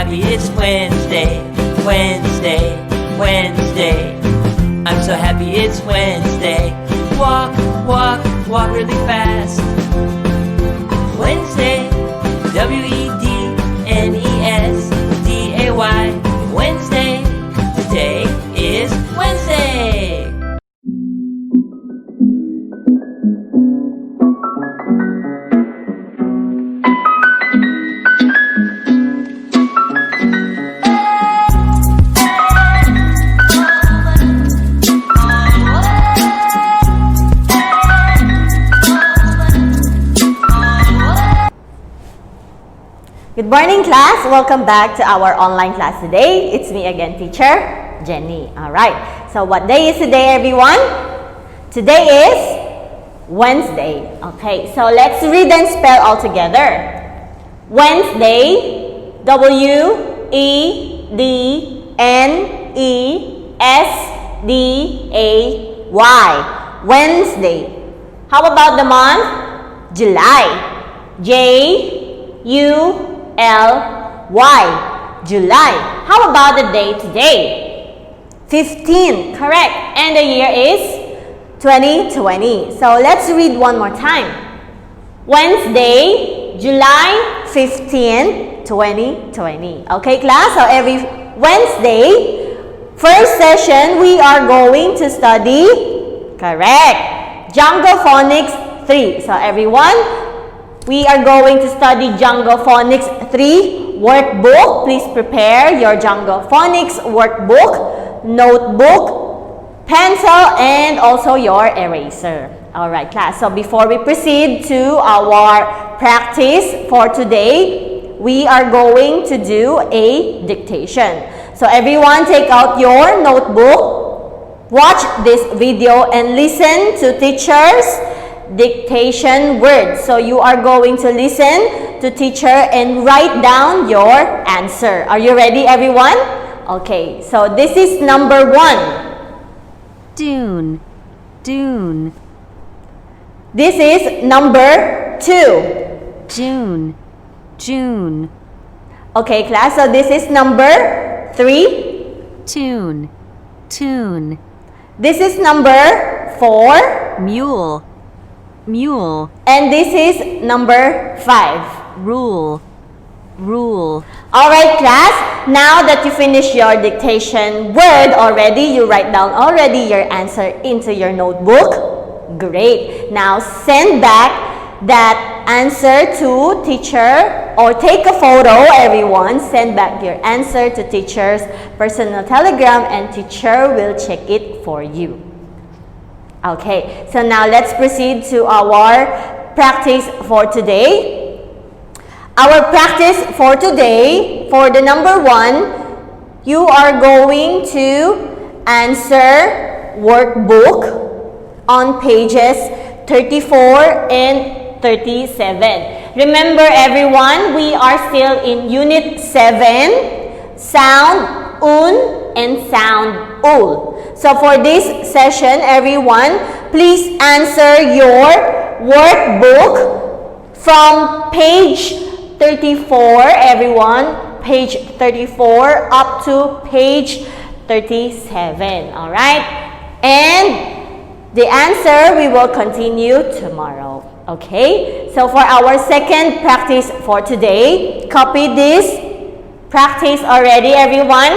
happy it's Wednesday, Wednesday, Wednesday. I'm so happy it's Wednesday. Walk, walk, walk really fast. Wednesday, W-E-D-N-E-S-D-A-Y. Wednesday, today is Wednesday. Good morning, class. Welcome back to our online class today. It's me again, teacher Jenny. All right. So what day is today, everyone? Today is Wednesday. Okay. So let's read and spell all together. Wednesday, W-E-D-N-E-S-D-A-Y. Wednesday. How about the month? July. J-U-L-Y. July. How about the day today? 15. Correct. And the year is 2020. So let's read one more time. Wednesday, July 15, 2020. Okay, class? So every Wednesday, first session, we are going to study, correct, Jungle Phonics 3. So everyone, we are going to study Jungle Phonics 3 workbook. Please prepare your Jungle Phonics workbook, notebook, pencil, and also your eraser. Alright, class. So before we proceed to our practice for today, we are going to do a dictation. So everyone, take out your notebook, watch this video, and listen to teacher's dictation words. So you are going to listen to teacher and write down your answer. Are you ready, everyone? Okay, so this is number 1. Dune, dune. This is number 2. June, June. Okay, class, so this is number 3. Tune, tune. This is number 4. Mule, mule. And this is number 5. Rule, rule. Alright, class, now that you finish your dictation word already, you write down already your answer into your notebook. Great. Now send back that answer to teacher, or take a photo, everyone. Send back your answer to teacher's personal telegram and teacher will check it for you. Okay, so now let's proceed to our practice for today. Our practice for today, for the number 1, you are going to answer workbook on pages 34 and 37. Remember, everyone, we are still in Unit 7, Sound Un and Sound Ul. So for this session, everyone, please answer your workbook from page 34, everyone, page 34 up to page 37, all right? And the answer we will continue tomorrow, okay? So for our second practice for today, copy this practice already, everyone?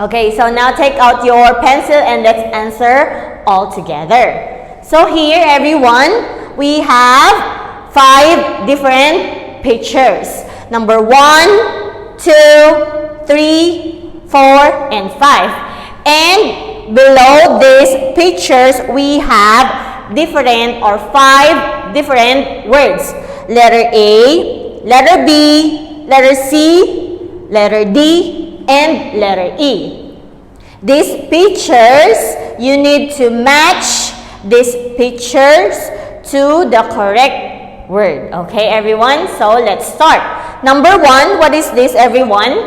Okay, so now take out your pencil and let's answer all together. So here, everyone, we have 5 different pictures. Number 1, 2, 3, 4, and 5. And below these pictures, we have different or 5 different words. Letter A, letter B, letter C, letter D, and letter E. These pictures, you need to match these pictures to the correct word. Okay, everyone? So, let's start. Number 1, what is this, everyone?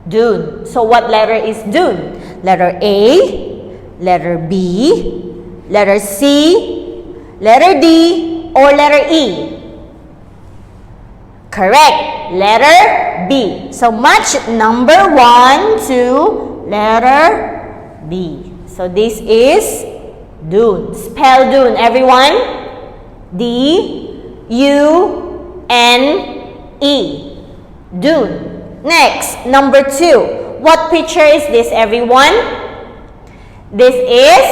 Dune. So, what letter is dune? Letter A, letter B, letter C, letter D, or letter E? Correct. Letter B. So match number 1 to letter B. So this is dune. Spell dune, everyone. D-U-N-E. Dune. Next, number 2. What picture is this, everyone? This is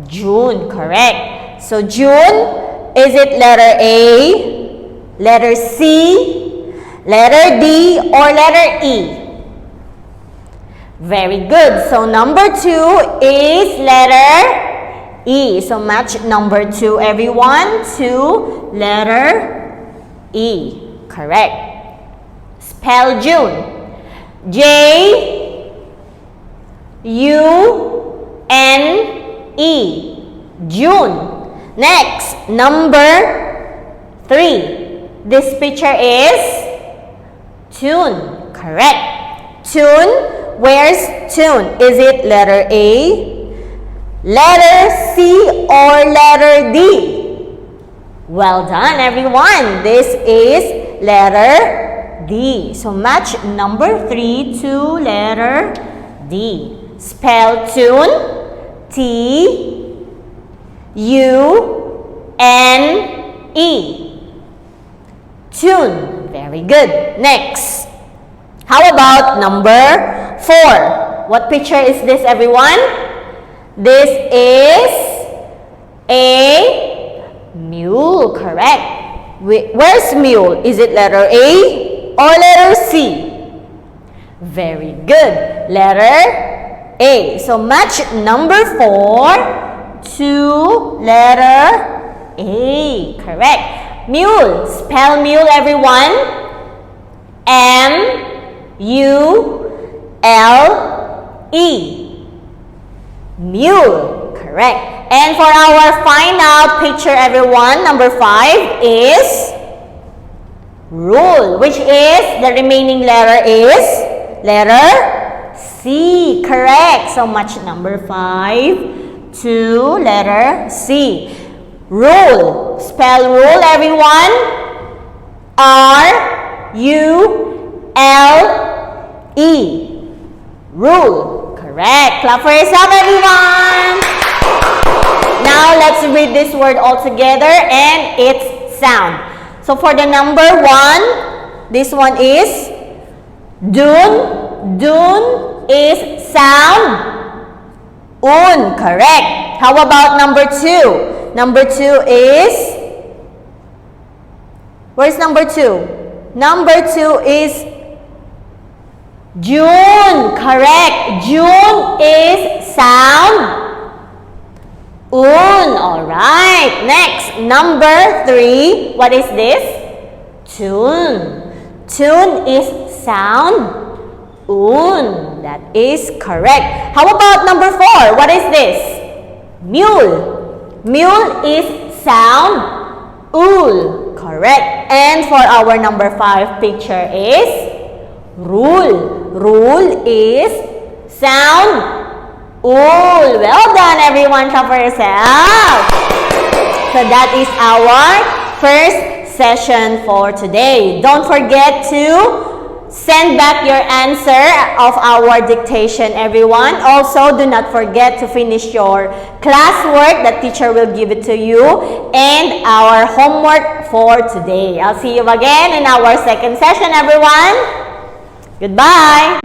June, correct. So June, is it letter A, letter C, letter D, or letter E? Very good. So number 2 is letter E. So match number 2, everyone, to letter E. Correct. Spell June. J-U-N-E. June. Next, number 3. This picture is tune. Correct. Tune. Where's tune? Is it letter A, letter C, or letter D? Well done, everyone. This is letter D. So match number 3 to letter D. Spell tune. T-U-N-E. Tune. Very good. Next. How about number 4? What picture is this, everyone? This is a mule. Correct. Where's mule? Is it letter A or letter C? Very good. Letter A. So match number 4 to letter A. Correct. Mule. Spell mule, everyone. M-U-L-E. Mule. Correct. And for our final picture, everyone, number 5 is rule, which is the remaining letter is letter C. Correct. So match number 5 to letter C. Rule. Spell rule, everyone. R-U-L-E. Rule. Correct. Clap for yourself, everyone. Now, let's read this word all together and its sound. So, for the number 1, this one is dune. Dune is sound un. Correct. How about number 2? Number 2 is, where's number 2? Number 2 is June. Correct. June is sound un. Alright. Next, number 3. What is this? Tune. Tune is sound un. That is correct. How about number 4? What is this? Mule. Mule is sound ul. Correct. And for our number 5 picture is rule. Rule is sound ul. Well done, everyone. Clap for yourself. So that is our first session for today. Don't forget to send back your answer of our dictation, everyone. Also, do not forget to finish your classwork. The teacher will give it to you. And our homework for today. I'll see you again in our second session, everyone. Goodbye.